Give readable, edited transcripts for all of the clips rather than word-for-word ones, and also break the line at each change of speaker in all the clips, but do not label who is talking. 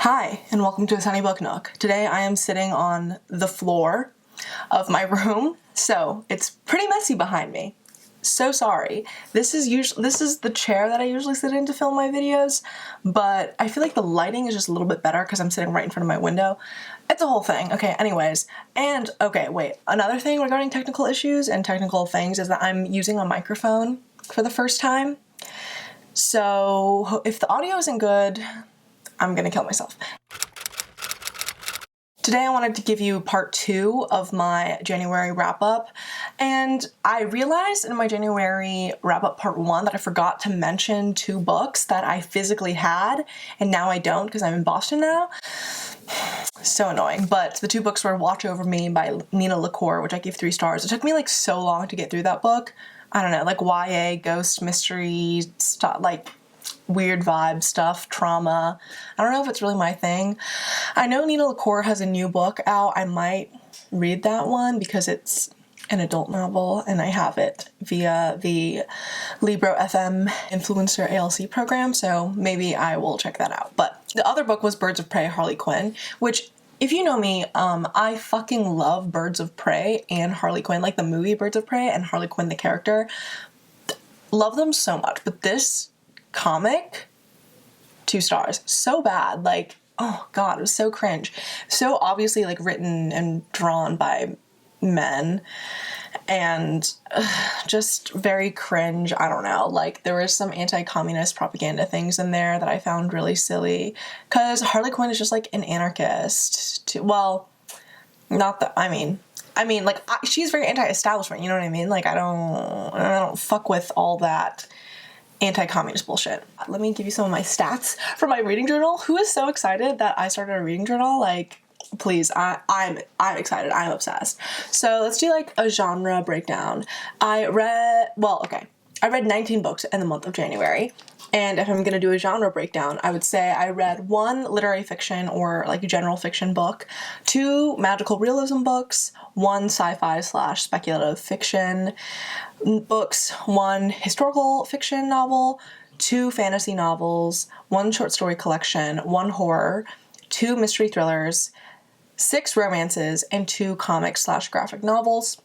Hi, and welcome to a sunny book nook. Today I am sitting on the floor of my room, so it's pretty messy behind me. So sorry. This is the chair that I usually sit in to film my videos, but I feel like the lighting is just a little bit better because I'm sitting right in front of my window. It's a whole thing. Okay, anyways. And, okay, wait. Another thing regarding technical issues and technical things is that I'm using a microphone for the first time. So, if the audio isn't good, I'm gonna kill myself. Today I wanted to give you part 2 of my January wrap-up, and I realized in my January wrap-up part 1 that I forgot to mention 2 books that I physically had, and now I don't because I'm in Boston now. So annoying. But the 2 books were Watch Over Me by Nina LaCour, which I gave 3 stars. It took me like so long to get through that book. I don't know, like YA, ghost, mystery, stuff, like weird vibe stuff, trauma. I don't know if it's really my thing. I know Nina LaCour has a new book out. I might read that one because it's an adult novel and I have it via the Libro FM Influencer ALC program, so maybe I will check that out. But the other book was Birds of Prey, Harley Quinn, which, if you know me, I fucking love Birds of Prey and Harley Quinn, like the movie Birds of Prey and Harley Quinn the character. Love them so much, but this comic, 2 stars. So bad. Like, oh god, it was so cringe. So obviously like written and drawn by men and just very cringe. I don't know. Like, there was some anti-communist propaganda things in there that I found really silly because Harley Quinn is just like an anarchist. Well, not that, I mean, like, she's very anti-establishment, you know what I mean? Like, I don't fuck with all that anti-communist bullshit. Let me give you some of my stats from my reading journal. Who is so excited that I started a reading journal? Like, please, I'm excited. I'm obsessed. So let's do like a genre breakdown. I read 19 books in the month of January. And if I'm going to do a genre breakdown, I would say I read 1 literary fiction or like general fiction book, 2 magical realism books, 1 sci-fi / speculative fiction books, 1 historical fiction novel, 2 fantasy novels, 1 short story collection, 1 horror, 2 mystery thrillers, 6 romances, and 2 comic / graphic novels.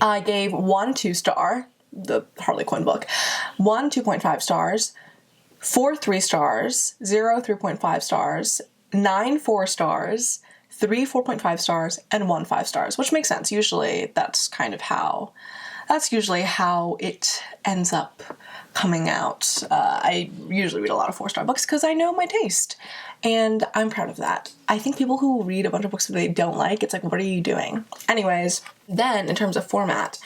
I gave 1 2-star, the Harley Quinn book, 1 2.5 stars, 4 3 stars, 0 3.5 stars, 9 4 stars, 3 4.5 stars, and 1 5 stars, which makes sense. Usually that's usually how it ends up coming out. I usually read a lot of 4-star books because I know my taste, and I'm proud of that. I think people who read a bunch of books that they don't like, it's like, what are you doing? Anyways, then in terms of format,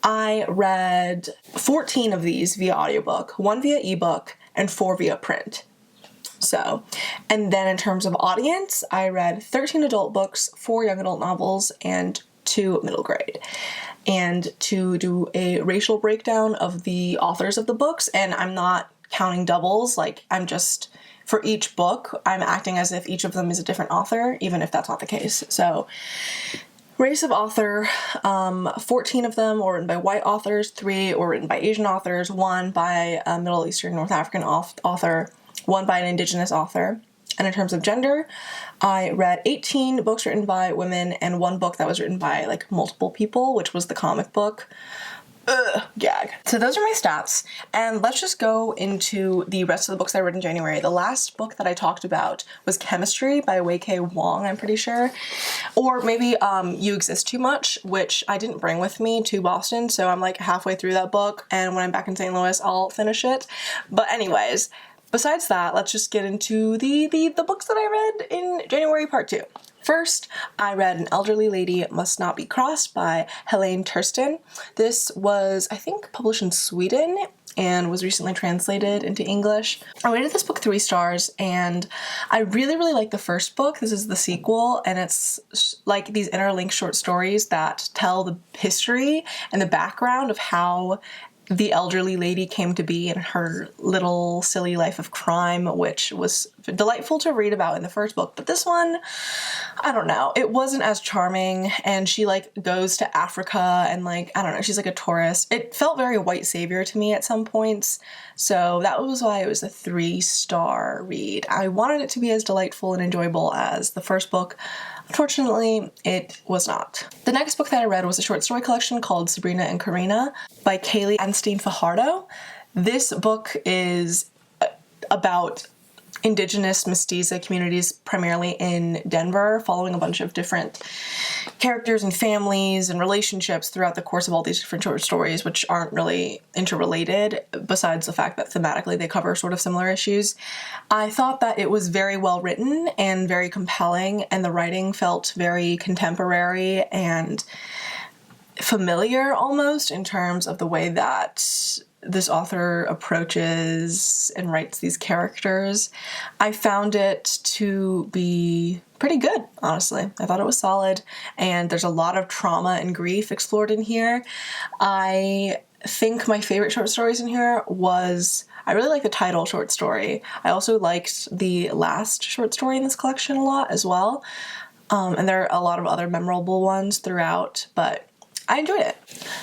I read 14 of these via audiobook, 1 via ebook, and 4 via print. So, and then in terms of audience, I read 13 adult books, 4 young adult novels, and 2 middle grade. And to do a racial breakdown of the authors of the books, and I'm not counting doubles, like for each book, I'm acting as if each of them is a different author, even if that's not the case. So, race of author, 14 of them were written by white authors, 3 were written by Asian authors, 1 by a Middle Eastern North African author, 1 by an Indigenous author. And in terms of gender, I read 18 books written by women and 1 book that was written by like multiple people, which was the comic book. Gag. So those are my stats, and let's just go into the rest of the books I read in January. The last book that I talked about was Chemistry by Wei-K Wong, I'm pretty sure. Or maybe You Exist Too Much, which I didn't bring with me to Boston, so I'm like halfway through that book, and when I'm back in St. Louis, I'll finish it. But anyways, besides that, let's just get into the books that I read in January part 2. First, I read An Elderly Lady Must Not Be Crossed by Helene Tursten. This was, I think, published in Sweden and was recently translated into English. I rated this book 3 stars, and I really, really like the first book. This is the sequel, and it's like these interlinked short stories that tell the history and the background of how the elderly lady came to be in her little silly life of crime, which was delightful to read about in the first book. But this one, I don't know, it wasn't as charming, and she like goes to Africa and like, I don't know, she's like a tourist. It felt very white savior to me at some points, so that was why it was a 3-star read. I wanted it to be as delightful and enjoyable as the first book. Unfortunately, it was not. The next book that I read was a short story collection called Sabrina and Corina by Kaylee Anstein Fajardo. This book is about indigenous mestiza communities, primarily in Denver, following a bunch of different characters and families and relationships throughout the course of all these different short stories, which aren't really interrelated, besides the fact that thematically they cover sort of similar issues. I thought that it was very well written and very compelling, and the writing felt very contemporary and familiar almost in terms of the way that this author approaches and writes these characters. I found it to be pretty good, honestly. I thought it was solid, and there's a lot of trauma and grief explored in here. I think my favorite short stories in here was, I really like the title short story. I also liked the last short story in this collection a lot as well. And there are a lot of other memorable ones throughout, but I enjoyed it.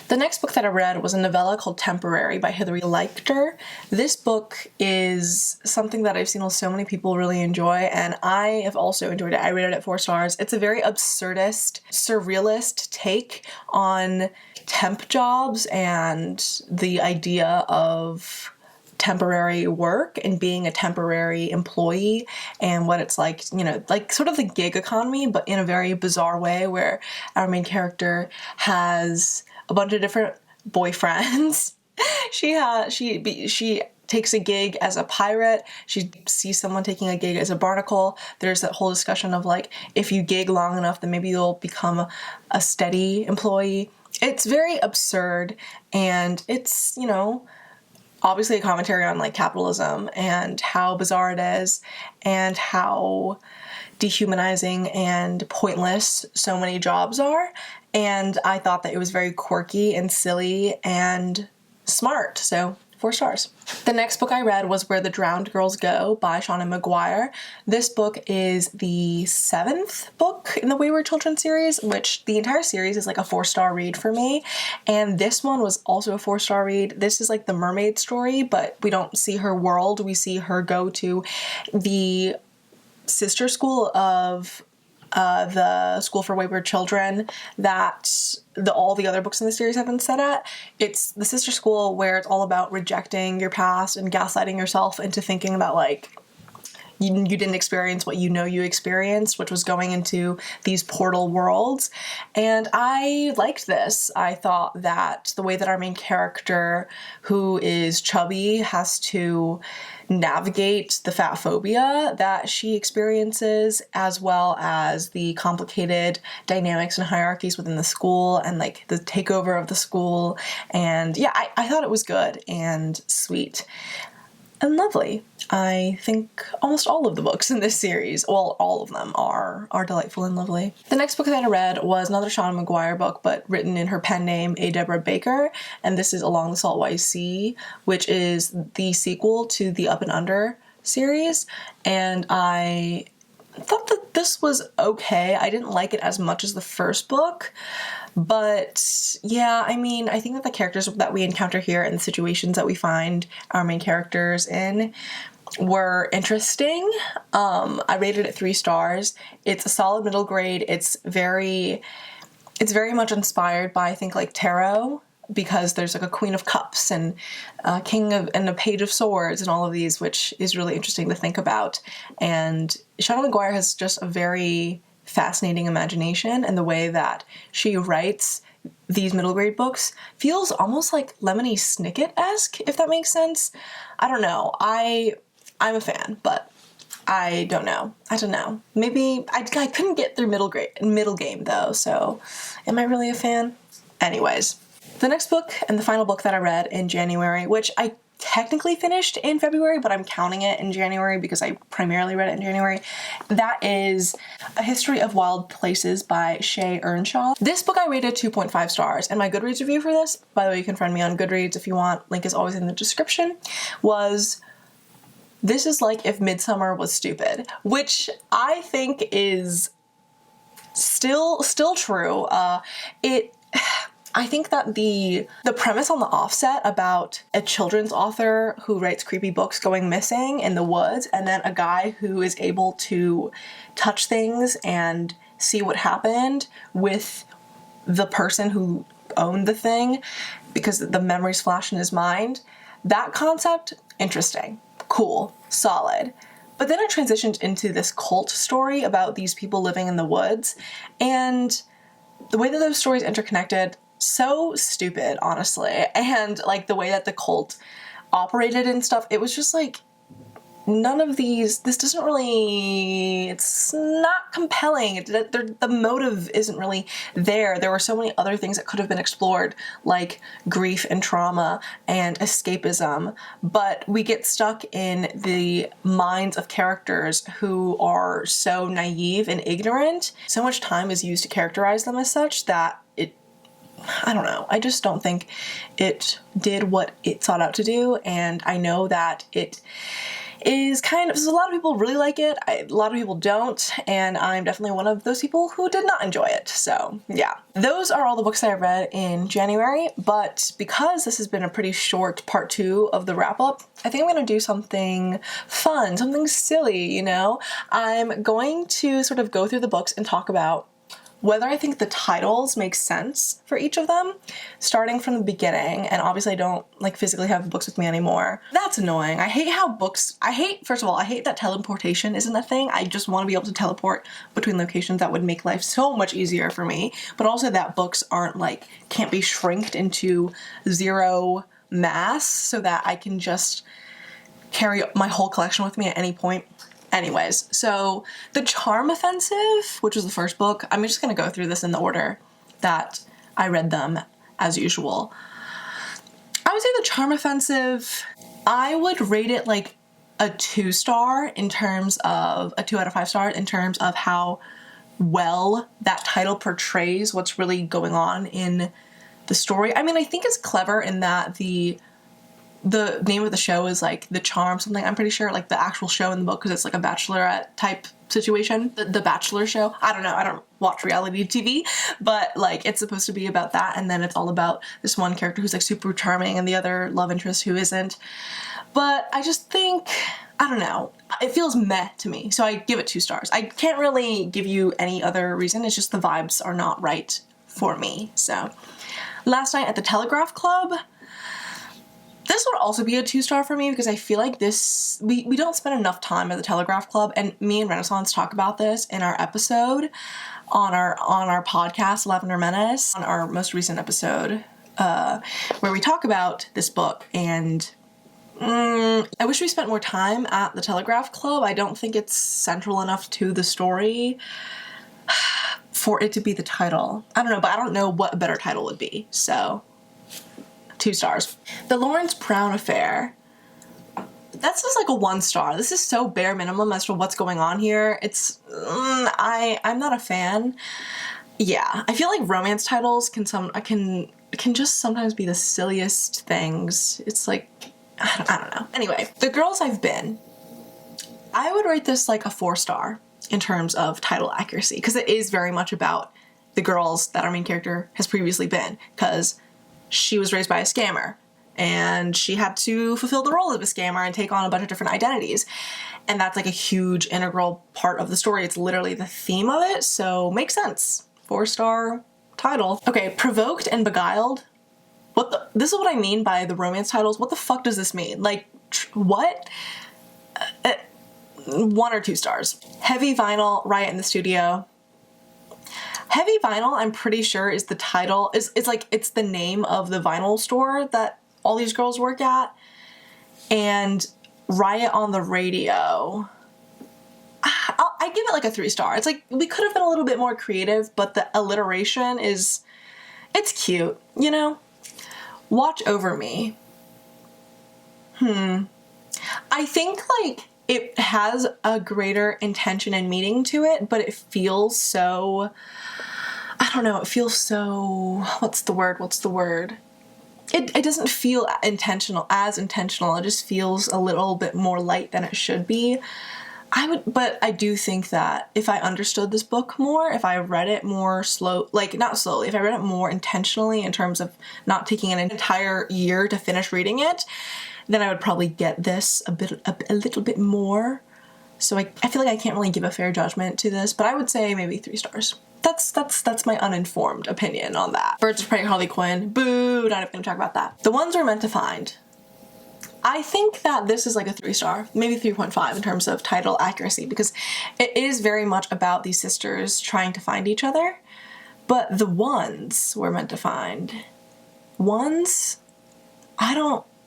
The next book that I read was a novella called Temporary by Hilary Leichter. This book is something that I've seen so many people really enjoy, and I have also enjoyed it. I rated it 4 stars. It's a very absurdist, surrealist take on temp jobs and the idea of temporary work and being a temporary employee and what it's like, you know, like sort of the gig economy, but in a very bizarre way, where our main character has a bunch of different boyfriends. She takes a gig as a pirate. She sees someone taking a gig as a barnacle. There's that whole discussion of like, if you gig long enough, then maybe you'll become a steady employee. It's very absurd, and it's, you know, obviously a commentary on like capitalism and how bizarre it is and how dehumanizing and pointless so many jobs are. And I thought that it was very quirky and silly and smart. So 4 stars. The next book I read was Where the Drowned Girls Go by Shauna Maguire. This book is the 7th book in the Wayward Children series, which the entire series is like a 4-star read for me. And this one was also a 4-star read. This is like the mermaid story, but we don't see her world. We see her go to the sister school of the School for Wayward Children that all the other books in the series have been set at. It's the sister school where it's all about rejecting your past and gaslighting yourself into thinking that like you didn't experience what you know you experienced, which was going into these portal worlds. And I liked this. I thought that the way that our main character, who is chubby, has to navigate the fat phobia that she experiences, as well as the complicated dynamics and hierarchies within the school and like the takeover of the school. And yeah, I thought it was good and sweet and lovely. I think almost all of the books in this series, well, all of them are delightful and lovely. The next book that I read was another Shauna Maguire book, but written in her pen name, A. Deborah Baker, and this is Along the Saltwise Sea, which is the sequel to the Up and Under series, and I thought that this was okay. I didn't like it as much as the first book, but yeah, I mean, I think that the characters that we encounter here and the situations that we find our main characters in were interesting. I rated it 3 stars. It's a solid middle grade. It's very much inspired by, I think, like tarot, because there's like a Queen of Cups and a King of and a Page of Swords and all of these, which is really interesting to think about. And Shauna Maguire has just a very fascinating imagination, and the way that she writes these middle grade books feels almost like Lemony Snicket-esque, if that makes sense. I don't know. I'm a fan, but I don't know. Maybe I couldn't get through middle game though, so am I really a fan? Anyways, the next book and the final book that I read in January, which I technically finished in February, but I'm counting it in January because I primarily read it in January. That is A History of Wild Places by Shay Earnshaw. This book I rated 2.5 stars, and my Goodreads review for this, by the way, you can friend me on Goodreads if you want, link is always in the description, was, "This is like if Midsummer was stupid," which I think is still true. I think that the premise on the offset about a children's author who writes creepy books going missing in the woods, and then a guy who is able to touch things and see what happened with the person who owned the thing because the memories flash in his mind, that concept, interesting, cool, solid. But then it transitioned into this cult story about these people living in the woods, and the way that those stories interconnected, so stupid, honestly. And like the way that the cult operated and stuff, it was just like, none of these, this doesn't really, it's not compelling. The motive isn't really there. There were so many other things that could have been explored, like grief and trauma and escapism, but we get stuck in the minds of characters who are so naive and ignorant. So much time is used to characterize them as such that I don't know. I just don't think it did what it sought out to do, and I know that it is kind of, so a lot of people really like it, a lot of people don't, and I'm definitely one of those people who did not enjoy it. So yeah, those are all the books that I read in January, but because this has been a pretty short part 2 of the wrap up, I think I'm going to do something fun, something silly, you know? I'm going to sort of go through the books and talk about whether I think the titles make sense for each of them, starting from the beginning. And obviously I don't like physically have books with me anymore. That's annoying. I hate how books, first of all, I hate that teleportation isn't a thing. I just want to be able to teleport between locations. That would make life so much easier for me. But also that books aren't like, can't be shrinked into zero mass so that I can just carry my whole collection with me at any point. Anyways, so The Charm Offensive, which was the first book, I'm just going to go through this in the order that I read them as usual. I would say The Charm Offensive, I would rate it like a 2-star in terms of, a 2 out of 5 stars in terms of how well that title portrays what's really going on in the story. I mean, I think it's clever in that the name of the show is like The Charm something, I'm pretty sure, like the actual show in the book, because it's like a bachelorette type situation, the Bachelor show. I don't know, I don't watch reality TV, but like it's supposed to be about that, and then it's all about this one character who's like super charming and the other love interest who isn't. But I just think, I don't know, it feels meh to me, so I give it 2 stars. I can't really give you any other reason, it's just the vibes are not right for me. So Last Night at the Telegraph Club, this would also be a 2-star for me because I feel like this, we don't spend enough time at the Telegraph Club, and me and Renaissance talk about this in our episode on our podcast, Lavender Menace, on our most recent episode, where we talk about this book, and I wish we spent more time at the Telegraph Club. I don't think it's central enough to the story for it to be the title. I don't know, but I don't know what a better title would be, so 2 stars. The Lawrence Brown Affair. That's just like a 1 star. This is so bare minimum as to what's going on here. It's, I'm not a fan. Yeah, I feel like romance titles can just sometimes be the silliest things. It's like, I don't know. Anyway, The Girls I've Been. I would rate this like a 4-star in terms of title accuracy, because it is very much about the girls that our main character has previously been, because she was raised by a scammer, and she had to fulfill the role of a scammer and take on a bunch of different identities. And that's like a huge integral part of the story. It's literally the theme of it, so makes sense. 4-star title. Okay, Provoked and Beguiled. This is what I mean by the romance titles. What the fuck does this mean? Like, what? 1 or 2 stars. Heavy Vinyl, Riot in the Studio. Heavy Vinyl, I'm pretty sure, is the title, it's like, it's the name of the vinyl store that all these girls work at. And Riot on the Radio, I give it like a 3-star. It's like, we could have been a little bit more creative, but the alliteration it's cute, you know? Watch Over Me. I think, like, it has a greater intention and meaning to it, but it feels so, I don't know, it feels so, what's the word? It doesn't feel as intentional. It just feels a little bit more light than it should be. But I do think that if I understood this book more, if I read it more not slowly, if I read it more intentionally in terms of not taking an entire year to finish reading it, then I would probably get this a little bit more. So I feel like I can't really give a fair judgment to this, but I would say maybe 3 stars. That's my uninformed opinion on that. Birds of Prey, Harley Quinn, boo, not even gonna talk about that. The Ones We're Meant to Find. I think that this is like a 3 star, maybe 3.5 in terms of title accuracy, because it is very much about these sisters trying to find each other. But the ones we're meant to find. Ones?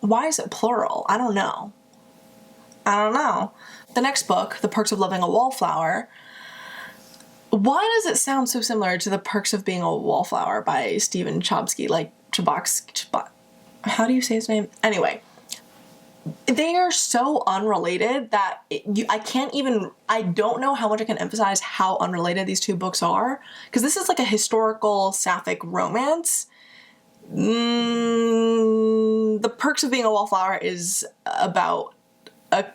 Why is it plural? I don't know. The next book, The Perks of Loving a Wallflower. Why does it sound so similar to The Perks of Being a Wallflower by Stephen Chbosky? How do you say his name? Anyway. They are so unrelated that I don't know how much I can emphasize how unrelated these 2 books are. Because this is like a historical sapphic romance. The Perks of Being a Wallflower is about a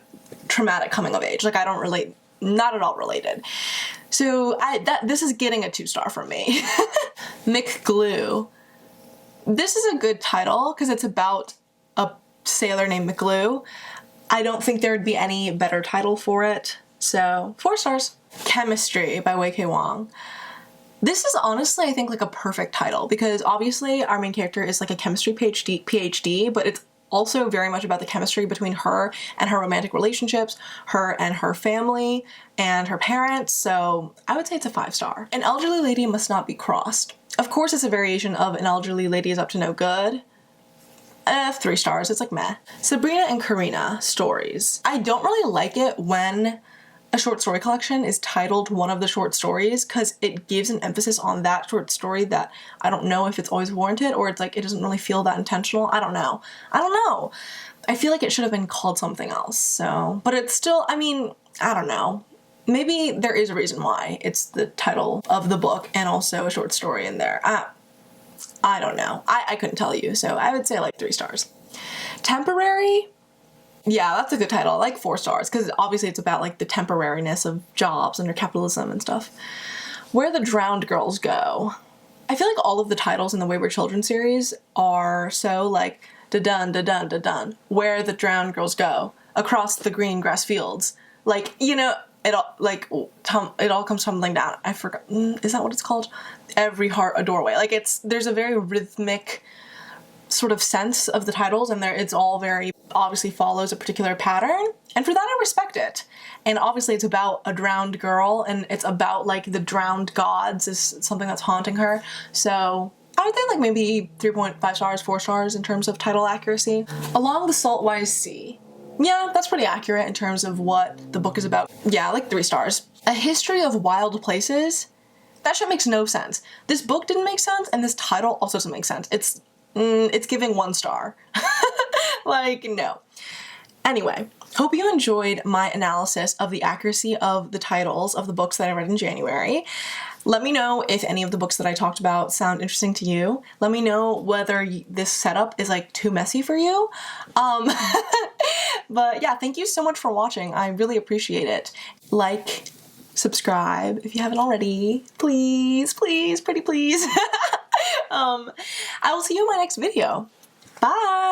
traumatic coming of age. Like, I don't relate, not at all related. So this is getting a 2 star from me. McGlue. This is a good title because it's about a sailor named McGlue. I don't think there would be any better title for it. So 4 stars. Chemistry by Wei K. Wong. This is honestly, I think, like a perfect title because obviously our main character is like a chemistry PhD, but it's also very much about the chemistry between her and her romantic relationships, her and her family, and her parents. So I would say it's a 5 star. An elderly lady must not be crossed. Of course, it's a variation of An Elderly Lady is Up to No Good. 3 stars. It's like meh. Sabrina and Corina stories. I don't really like it when a short story collection is titled one of the short stories because it gives an emphasis on that short story that I don't know if it's always warranted or it's like it doesn't really feel that intentional. I don't know. I feel like it should have been called something else. So, but it's still, I mean, I don't know. Maybe there is a reason why it's the title of the book and also a short story in there. I don't know. I couldn't tell you, so I would say like 3 stars. Temporary? Yeah, that's a good title. I like 4 stars, because obviously it's about like the temporariness of jobs under capitalism and stuff. Where the Drowned Girls Go. I feel like all of the titles in the Wayward Children series are so like da-dun, da-dun, da-dun. Where the Drowned Girls Go. Across the green grass fields. Like, you know, it all comes tumbling down. I forgot. Is that what it's called? Every heart a doorway. Like there's a very rhythmic sort of sense of the titles, and it's all very obviously follows a particular pattern. And for that, I respect it. And obviously, it's about a drowned girl, and it's about like the drowned gods is something that's haunting her. So I would think like maybe 3.5 stars, 4 stars in terms of title accuracy. Along the Saltwise Sea. Yeah, that's pretty accurate in terms of what the book is about. Yeah, like 3 stars. A History of Wild Places. That shit makes no sense. This book didn't make sense, and this title also doesn't make sense. It's giving 1 star. Like, no. Anyway, hope you enjoyed my analysis of the accuracy of the titles of the books that I read in January. Let me know if any of the books that I talked about sound interesting to you. Let me know whether this setup is like too messy for you. But yeah, thank you so much for watching. I really appreciate it. Like, subscribe if you haven't already. Please, please, pretty please. I will see you in my next video. Bye!